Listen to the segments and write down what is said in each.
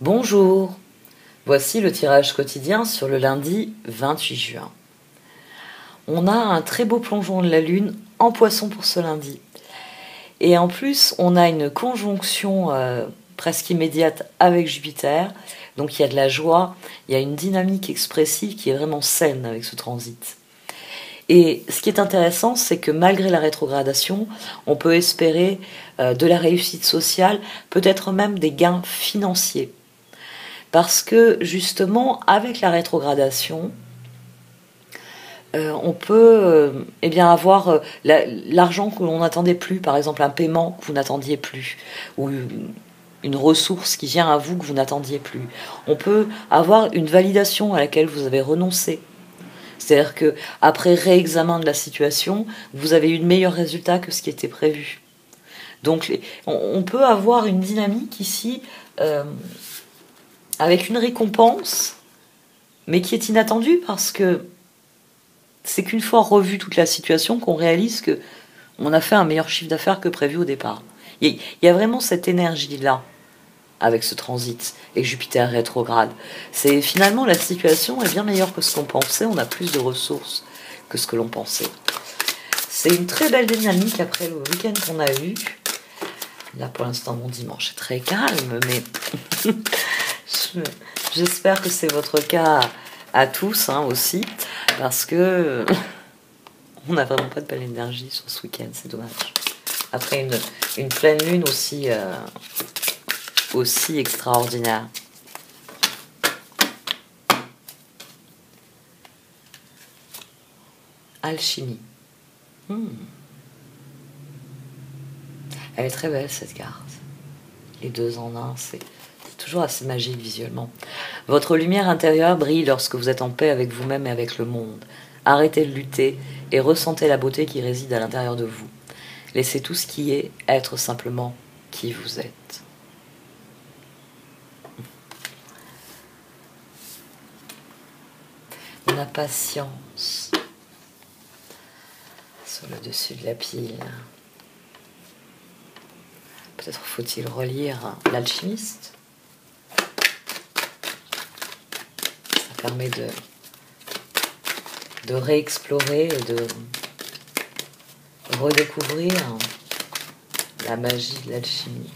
Bonjour, voici le tirage quotidien sur le lundi 28 juin. On a un très beau plongeon de la Lune en Poisson pour ce lundi. Et en plus, on a une conjonction presque immédiate avec Jupiter. Donc il y a de la joie, il y a une dynamique expressive qui est vraiment saine avec ce transit. Et ce qui est intéressant, c'est que malgré la rétrogradation, on peut espérer de la réussite sociale, peut-être même des gains financiers. Parce que justement, avec la rétrogradation, on peut avoir l'argent que l'on n'attendait plus, par exemple un paiement que vous n'attendiez plus, ou une ressource qui vient à vous que vous n'attendiez plus. On peut avoir une validation à laquelle vous avez renoncé. C'est-à-dire que après réexamen de la situation, vous avez eu de meilleurs résultats que ce qui était prévu. Donc on peut avoir une dynamique ici avec une récompense, mais qui est inattendue parce que c'est qu'une fois revue toute la situation qu'on réalise que on a fait un meilleur chiffre d'affaires que prévu au départ. Il y a vraiment cette énergie-là avec ce transit et Jupiter rétrograde. C'est finalement la situation est bien meilleure que ce qu'on pensait, on a plus de ressources que ce que l'on pensait. C'est une très belle dynamique après le week-end qu'on a eu. Là pour l'instant mon dimanche est très calme, mais j'espère que c'est votre cas à tous aussi, parce que on n'a vraiment pas de belle énergie sur ce week-end, c'est dommage. Après une pleine lune aussi extraordinaire. Alchimie. Elle est très belle cette carte. Les deux en un, c'est toujours assez magique visuellement. Votre lumière intérieure brille lorsque vous êtes en paix avec vous-même et avec le monde. Arrêtez de lutter et ressentez la beauté qui réside à l'intérieur de vous. Laissez tout ce qui est être simplement qui vous êtes. La patience sur le dessus de la pile. Peut-être faut-il relire L'Alchimiste. Ça permet de réexplorer et de redécouvrir la magie de l'alchimie.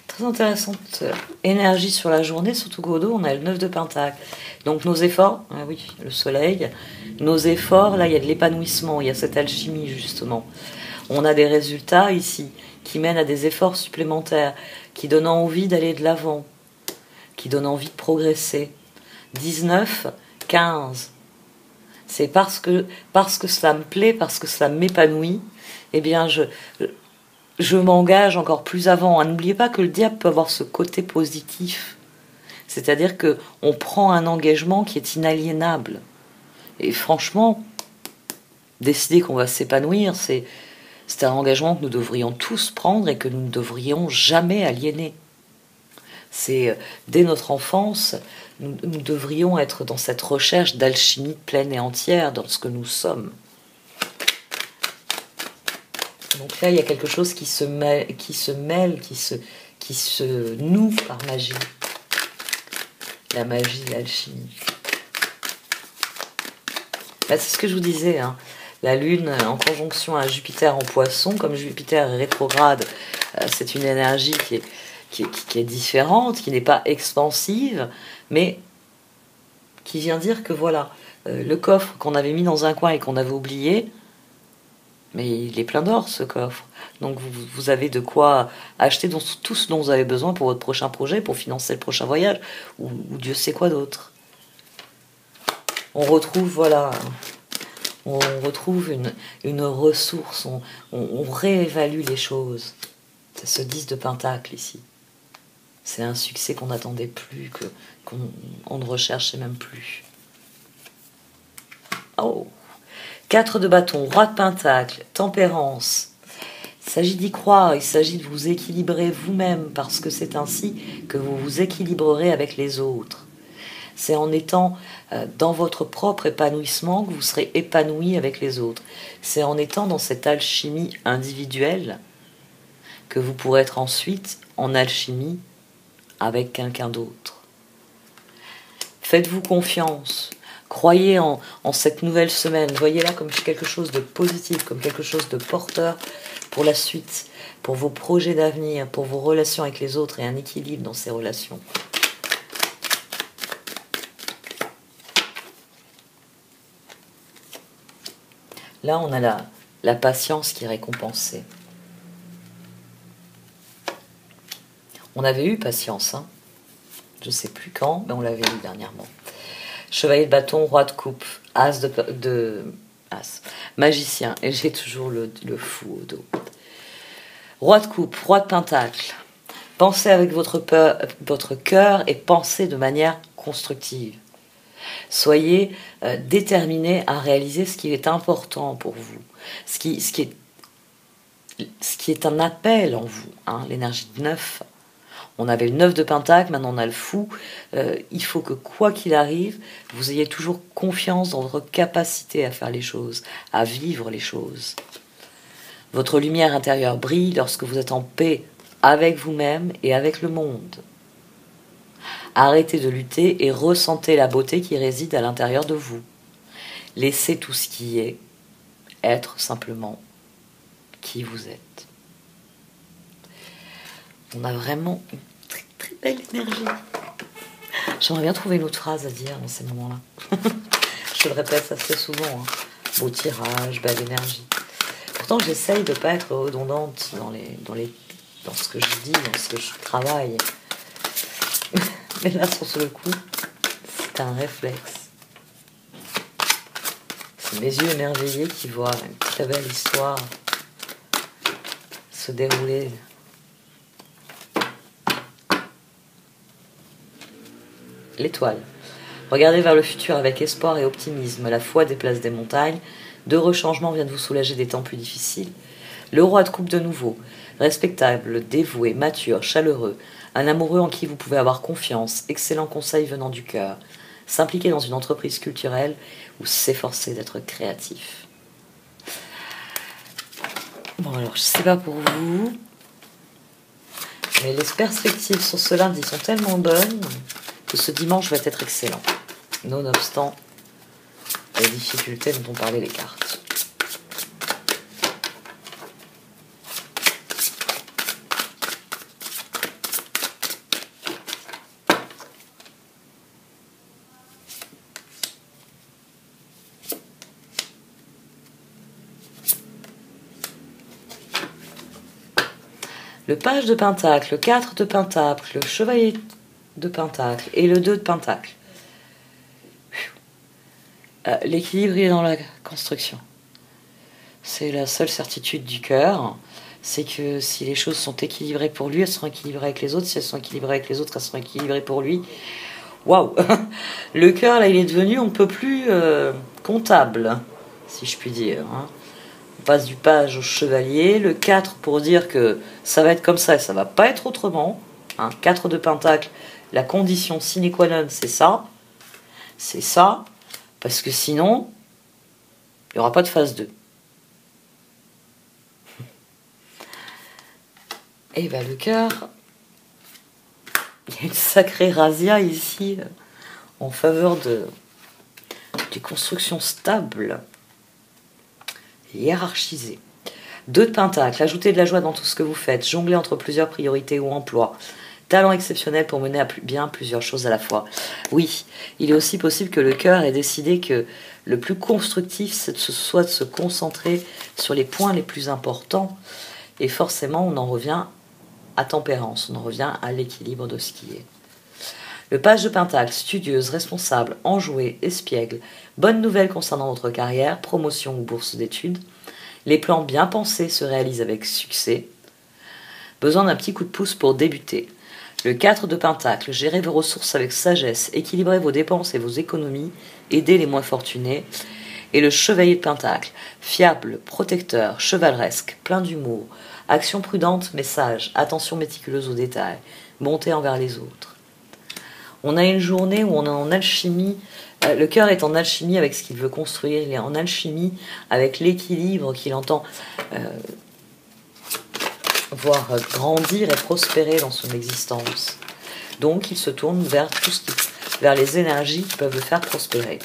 Très intéressante énergie sur la journée, surtout qu'au dos, on a le 9 de Pentacle. Donc nos efforts, ah oui, le soleil, nos efforts, là, il y a de l'épanouissement, il y a cette alchimie, justement. On a des résultats ici qui mènent à des efforts supplémentaires, qui donnent envie d'aller de l'avant, qui donnent envie de progresser. 19, 15. C'est parce que ça me plaît, parce que ça m'épanouit, eh bien, je m'engage encore plus avant. N'oubliez pas que le diable peut avoir ce côté positif. C'est-à-dire qu'on prend un engagement qui est inaliénable. Et franchement, décider qu'on va s'épanouir, c'est un engagement que nous devrions tous prendre et que nous ne devrions jamais aliéner. C'est dès notre enfance, nous devrions être dans cette recherche d'alchimie pleine et entière dans ce que nous sommes. Donc là, il y a quelque chose qui se mêle, qui se noue par magie. La magie, l'alchimie. Là, c'est ce que je vous disais, La Lune en conjonction à Jupiter en Poisson, comme Jupiter est rétrograde, c'est une énergie qui est différente, qui n'est pas expansive, mais qui vient dire que voilà, le coffre qu'on avait mis dans un coin et qu'on avait oublié, mais il est plein d'or, ce coffre. Donc vous avez de quoi acheter tout ce dont vous avez besoin pour votre prochain projet, pour financer le prochain voyage, ou Dieu sait quoi d'autre. On retrouve, une ressource, on réévalue les choses. C'est ce 10 de Pentacle ici. C'est un succès qu'on n'attendait plus, qu'on ne recherchait même plus. Oh, 4 de bâton, roi de Pentacle, tempérance. Il s'agit d'y croire, il s'agit de vous équilibrer vous-même, parce que c'est ainsi que vous vous équilibrerez avec les autres. C'est en étant dans votre propre épanouissement que vous serez épanoui avec les autres. C'est en étant dans cette alchimie individuelle que vous pourrez être ensuite en alchimie avec quelqu'un d'autre. Faites-vous confiance. Croyez en cette nouvelle semaine. Voyez-la comme quelque chose de positif, comme quelque chose de porteur pour la suite, pour vos projets d'avenir, pour vos relations avec les autres et un équilibre dans ces relations. Là, on a la patience qui est récompensée. On avait eu patience, hein. Je ne sais plus quand, mais on l'avait eu dernièrement. Chevalier de bâton, roi de coupe, as as, magicien, et j'ai toujours le fou au dos. Roi de coupe, roi de pentacle. Pensez avec votre cœur et pensez de manière constructive. Soyez déterminés à réaliser ce qui est important pour vous, ce qui est un appel en vous, hein, l'énergie de 9. On avait le 9 de pentacle, maintenant on a le fou. Il faut que quoi qu'il arrive, vous ayez toujours confiance dans votre capacité à faire les choses, à vivre les choses. Votre lumière intérieure brille lorsque vous êtes en paix avec vous-même et avec le monde. Arrêtez de lutter et ressentez la beauté qui réside à l'intérieur de vous. Laissez tout ce qui est être simplement qui vous êtes. On a vraiment une très très belle énergie. J'aimerais bien trouver une autre phrase à dire dans ces moments-là. Je le répète assez souvent. Hein. Beau tirage, belle énergie. Pourtant, j'essaye de ne pas être redondante dans ce que je dis, dans ce que je travaille. Mais là, sur le coup, c'est un réflexe. C'est mes yeux émerveillés qui voient une très belle histoire se dérouler. L'étoile. Regardez vers le futur avec espoir et optimisme. La foi déplace des montagnes. D'heureux changements viennent vous soulager des temps plus difficiles. Le roi de coupe de nouveau. Respectable, dévoué, mature, chaleureux. Un amoureux en qui vous pouvez avoir confiance. Excellent conseil venant du cœur. S'impliquer dans une entreprise culturelle ou s'efforcer d'être créatif. Bon alors, je sais pas pour vous, mais les perspectives sur ce lundi sont tellement bonnes que ce dimanche va être excellent, nonobstant les difficultés dont ont parlé les cartes. Le page de pentacle, le 4 de pentacle, le chevalier de pentacle et le 2 de pentacle. L'équilibre est dans la construction. C'est la seule certitude du cœur. C'est que si les choses sont équilibrées pour lui, elles seront équilibrées avec les autres. Si elles sont équilibrées avec les autres, elles seront équilibrées pour lui. Waouh. Le cœur, là, il est devenu, on ne peut plus comptable, si je puis dire. Hein. On passe du page au chevalier. Le 4 pour dire que ça va être comme ça et ça va pas être autrement. Hein. 4 de pentacle, la condition sine qua non, c'est ça. C'est ça. Parce que sinon, il n'y aura pas de phase 2. Et bien le cœur, il y a une sacrée razzia ici en faveur des constructions stables et hiérarchisées. 2 de pentacle, ajoutez de la joie dans tout ce que vous faites, jonglez entre plusieurs priorités ou emplois. Talent exceptionnel pour mener à bien plusieurs choses à la fois. Oui, il est aussi possible que le cœur ait décidé que le plus constructif, soit de se concentrer sur les points les plus importants. Et forcément, on en revient à tempérance, on en revient à l'équilibre de ce qui est. Le page de pentacle, studieuse, responsable, enjouée, espiègle. Bonne nouvelle concernant votre carrière, promotion ou bourse d'études. Les plans bien pensés se réalisent avec succès. Besoin d'un petit coup de pouce pour débuter. Le 4 de pentacle, gérez vos ressources avec sagesse, équilibrez vos dépenses et vos économies, aidez les moins fortunés. Et le chevalier de pentacle, fiable, protecteur, chevaleresque, plein d'humour, Action prudente mais sage, attention méticuleuse aux détails, bonté envers les autres. On a une journée où on est en alchimie, le cœur est en alchimie avec ce qu'il veut construire, il est en alchimie avec l'équilibre qu'il entend voir grandir et prospérer dans son existence. Donc il se tourne vers vers les énergies qui peuvent le faire prospérer.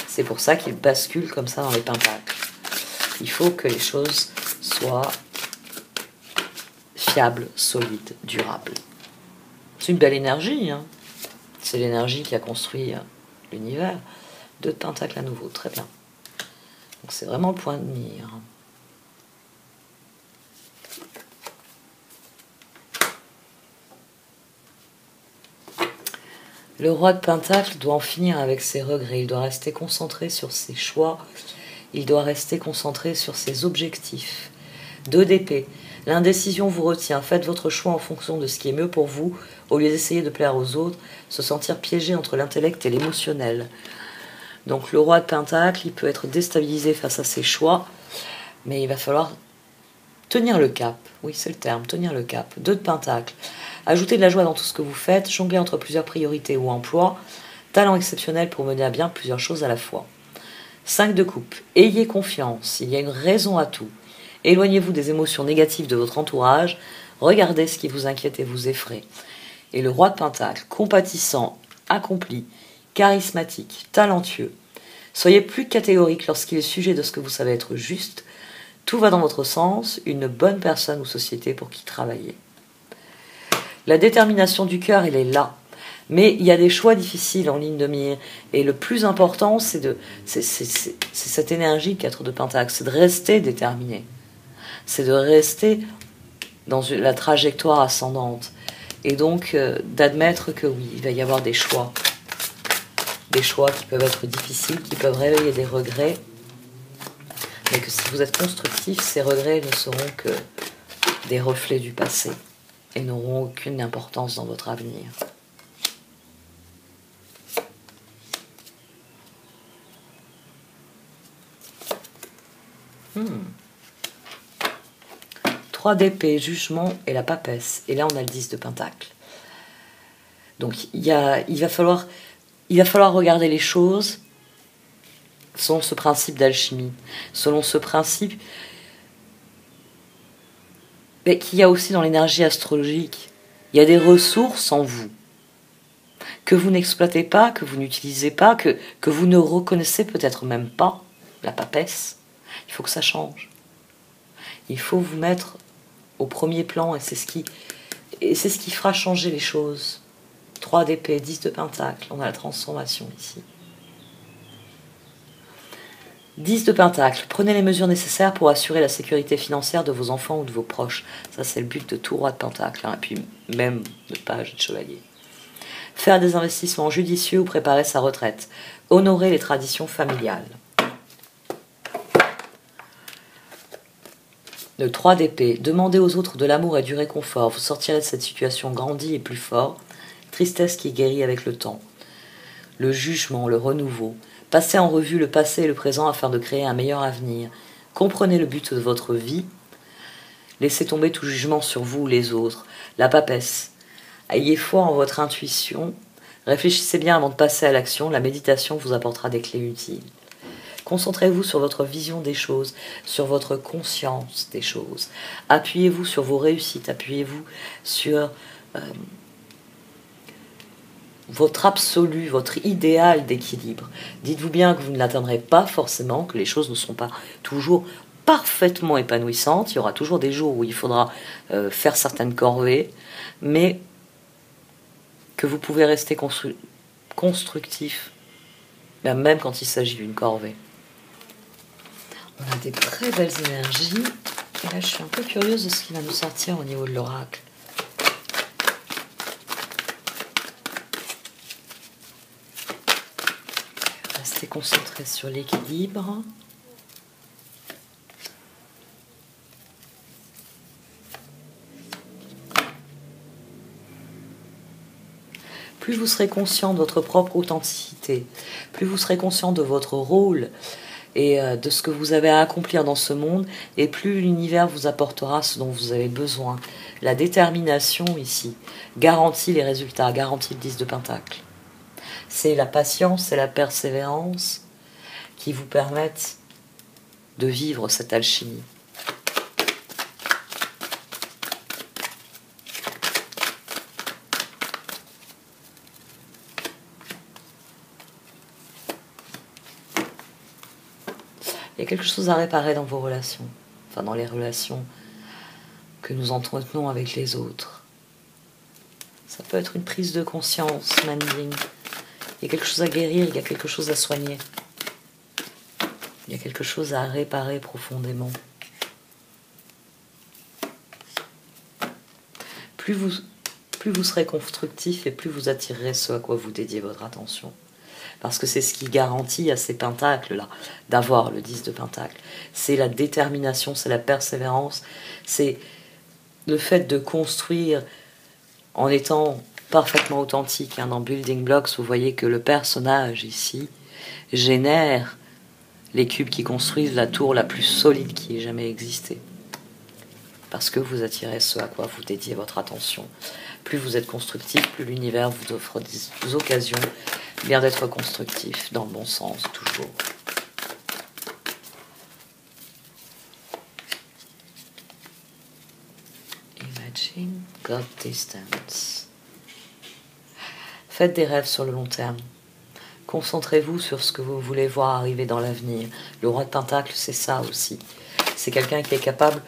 C'est pour ça qu'il bascule comme ça dans les pentacles. Il faut que les choses soient fiables, solides, durables. C'est une belle énergie, hein. C'est l'énergie qui a construit l'univers. 2 de pentacles à nouveau, très bien. Donc c'est vraiment le point de mire. Le roi de Pentacle doit en finir avec ses regrets, il doit rester concentré sur ses choix, il doit rester concentré sur ses objectifs. 2 d'épée, l'indécision vous retient, faites votre choix en fonction de ce qui est mieux pour vous, au lieu d'essayer de plaire aux autres, se sentir piégé entre l'intellect et l'émotionnel. Donc le roi de Pentacle, il peut être déstabilisé face à ses choix, mais il va falloir tenir le cap, oui c'est le terme, tenir le cap. 2 de Pentacle. Ajoutez de la joie dans tout ce que vous faites, jonglez entre plusieurs priorités ou emplois, talent exceptionnel pour mener à bien plusieurs choses à la fois. 5 de coupe, ayez confiance, il y a une raison à tout. Éloignez-vous des émotions négatives de votre entourage, regardez ce qui vous inquiète et vous effraie. Et le roi de Pentacle, compatissant, accompli, charismatique, talentueux. Soyez plus catégorique lorsqu'il est sujet de ce que vous savez être juste. Tout va dans votre sens, une bonne personne ou société pour qui travailler. La détermination du cœur, elle est là. Mais il y a des choix difficiles en ligne de mire. Et le plus important, c'est cette énergie 4 de Pentacle, c'est de rester déterminé. C'est de rester dans la trajectoire ascendante. Et donc, d'admettre que oui, il va y avoir des choix. Des choix qui peuvent être difficiles, qui peuvent réveiller des regrets. Mais que si vous êtes constructif, ces regrets ne seront que des reflets du passé. Et n'auront aucune importance dans votre avenir. Hmm. 3 d'épée, jugement et la papesse. Et là, on a le 10 de pentacle. Donc, il va falloir regarder les choses selon ce principe d'alchimie. Selon ce principe qu'il y a aussi dans l'énergie astrologique. Il y a des ressources en vous que vous n'exploitez pas, que vous n'utilisez pas, que vous ne reconnaissez peut-être même pas. La papesse, il faut que ça change. Il faut vous mettre au premier plan et c'est ce qui fera changer les choses. 3 d'épée, 10 de pentacle, on a la transformation ici. 10 de pentacle, prenez les mesures nécessaires pour assurer la sécurité financière de vos enfants ou de vos proches. Ça, c'est le but de tout roi de pentacle, hein, et puis même de page et de chevalier. Faire des investissements judicieux ou préparer sa retraite. Honorer les traditions familiales. Le 3 d'épée, demandez aux autres de l'amour et du réconfort. Vous sortirez de cette situation grandi et plus fort. Tristesse qui guérit avec le temps. Le jugement, le renouveau. Passez en revue le passé et le présent afin de créer un meilleur avenir. Comprenez le but de votre vie. Laissez tomber tout jugement sur vous ou les autres. La papesse. Ayez foi en votre intuition. Réfléchissez bien avant de passer à l'action. La méditation vous apportera des clés utiles. Concentrez-vous sur votre vision des choses, sur votre conscience des choses. Appuyez-vous sur vos réussites. Appuyez-vous sur votre absolu, votre idéal d'équilibre. Dites-vous bien que vous ne l'atteindrez pas forcément, que les choses ne seront pas toujours parfaitement épanouissantes. Il y aura toujours des jours où il faudra faire certaines corvées, mais que vous pouvez rester constructif, même quand il s'agit d'une corvée. On a des très belles énergies, et là je suis un peu curieuse de ce qui va nous sortir au niveau de l'oracle. Restez concentré sur l'équilibre. Plus vous serez conscient de votre propre authenticité, plus vous serez conscient de votre rôle et de ce que vous avez à accomplir dans ce monde, et plus l'univers vous apportera ce dont vous avez besoin. La détermination ici garantit les résultats, garantit le 10 de Pentacle. C'est la patience et la persévérance qui vous permettent de vivre cette alchimie. Il y a quelque chose à réparer dans vos relations, enfin dans les relations que nous entretenons avec les autres. Ça peut être une prise de conscience, Manding. Il y a quelque chose à guérir, il y a quelque chose à soigner. Il y a quelque chose à réparer profondément. Plus vous serez constructif et plus vous attirerez ce à quoi vous dédiez votre attention. Parce que c'est ce qui garantit à ces pentacles-là d'avoir le 10 de Pentacle. C'est la détermination, c'est la persévérance, c'est le fait de construire en étant parfaitement authentique. Dans Building Blocks, vous voyez que le personnage ici génère les cubes qui construisent la tour la plus solide qui ait jamais existé. Parce que vous attirez ce à quoi vous dédiez votre attention. Plus vous êtes constructif, plus l'univers vous offre des occasions bien d'être constructif, dans le bon sens, toujours. Imagine God Distance. Faites des rêves sur le long terme. Concentrez-vous sur ce que vous voulez voir arriver dans l'avenir. Le roi de Pentacle, c'est ça aussi. C'est quelqu'un qui est capable,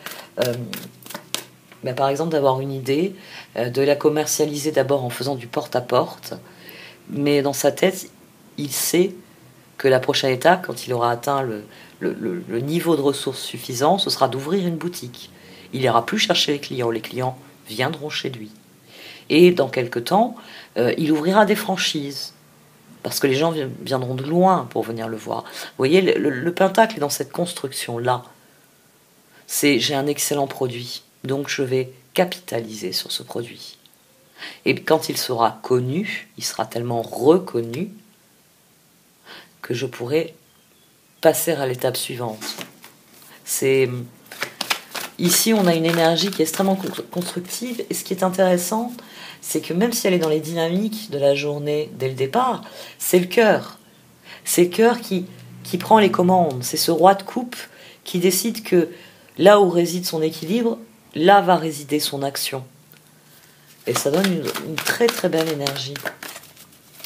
par exemple, d'avoir une idée, de la commercialiser d'abord en faisant du porte-à-porte, mais dans sa tête, il sait que la prochaine étape, quand il aura atteint le niveau de ressources suffisant, ce sera d'ouvrir une boutique. Il n'ira plus chercher les clients viendront chez lui. Et dans quelque temps, il ouvrira des franchises, parce que les gens viendront de loin pour venir le voir. Vous voyez, le Pentacle est dans cette construction-là. J'ai un excellent produit, donc je vais capitaliser sur ce produit. Et quand il sera connu, il sera tellement reconnu que je pourrai passer à l'étape suivante. Ici, on a une énergie qui est extrêmement constructive, et ce qui est intéressant, c'est que même si elle est dans les dynamiques de la journée dès le départ, c'est le cœur. C'est le cœur qui prend les commandes. C'est ce roi de coupe qui décide que là où réside son équilibre, là va résider son action. Et ça donne une très très belle énergie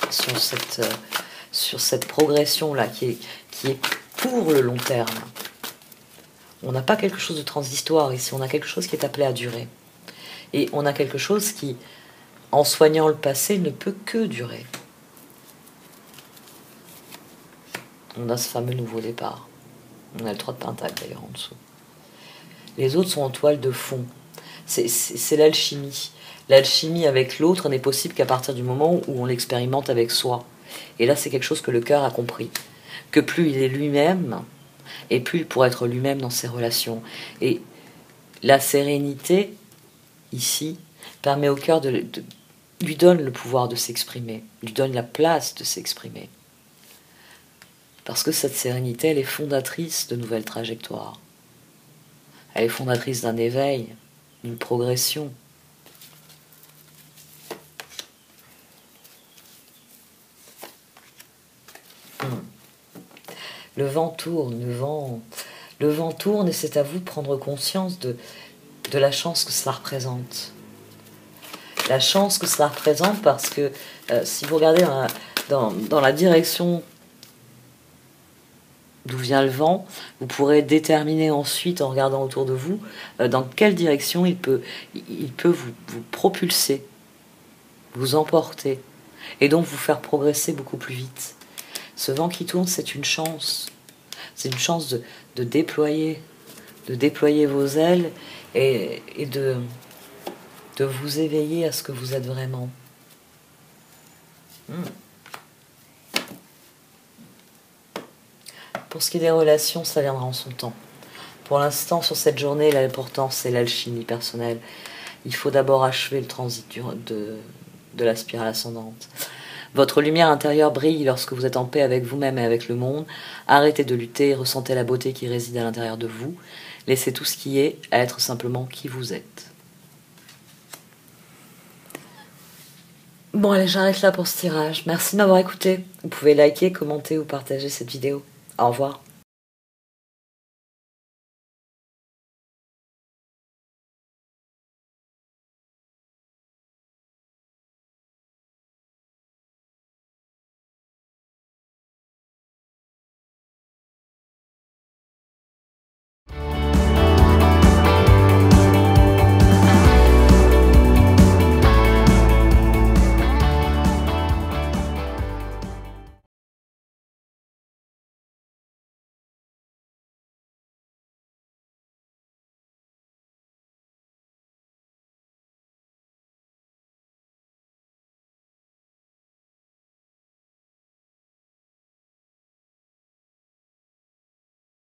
sur cette progression-là qui est pour le long terme. On n'a pas quelque chose de transitoire ici, on a quelque chose qui est appelé à durer. Et on a quelque chose qui, en soignant le passé, ne peut que durer. On a ce fameux nouveau départ. On a le 3 de Pentacle d'ailleurs en dessous. Les autres sont en toile de fond. C'est l'alchimie. L'alchimie avec l'autre n'est possible qu'à partir du moment où on l'expérimente avec soi. Et là, c'est quelque chose que le cœur a compris. Que plus il est lui-même, et plus il pourra être lui-même dans ses relations. Et la sérénité, ici, permet au cœur lui donne le pouvoir de s'exprimer, lui donne la place de s'exprimer. Parce que cette sérénité, elle est fondatrice de nouvelles trajectoires. Elle est fondatrice d'un éveil, d'une progression. Le vent tourne, le vent tourne, et c'est à vous de prendre conscience de la chance que cela représente. La chance que cela représente, parce que si vous regardez dans la direction d'où vient le vent, vous pourrez déterminer ensuite, en regardant autour de vous, dans quelle direction il peut vous propulser, vous emporter, et donc vous faire progresser beaucoup plus vite. Ce vent qui tourne, c'est une chance. C'est une chance de déployer vos ailes et de vous éveiller à ce que vous êtes vraiment. Pour ce qui est des relations, ça viendra en son temps. Pour l'instant, sur cette journée, l'important, c'est l'alchimie personnelle. Il faut d'abord achever le transit de la spirale ascendante. Votre lumière intérieure brille lorsque vous êtes en paix avec vous-même et avec le monde. Arrêtez de lutter, ressentez la beauté qui réside à l'intérieur de vous. Laissez tout ce qui est à être simplement qui vous êtes. Bon allez, j'arrête là pour ce tirage. Merci de m'avoir écouté. Vous pouvez liker, commenter ou partager cette vidéo. Au revoir.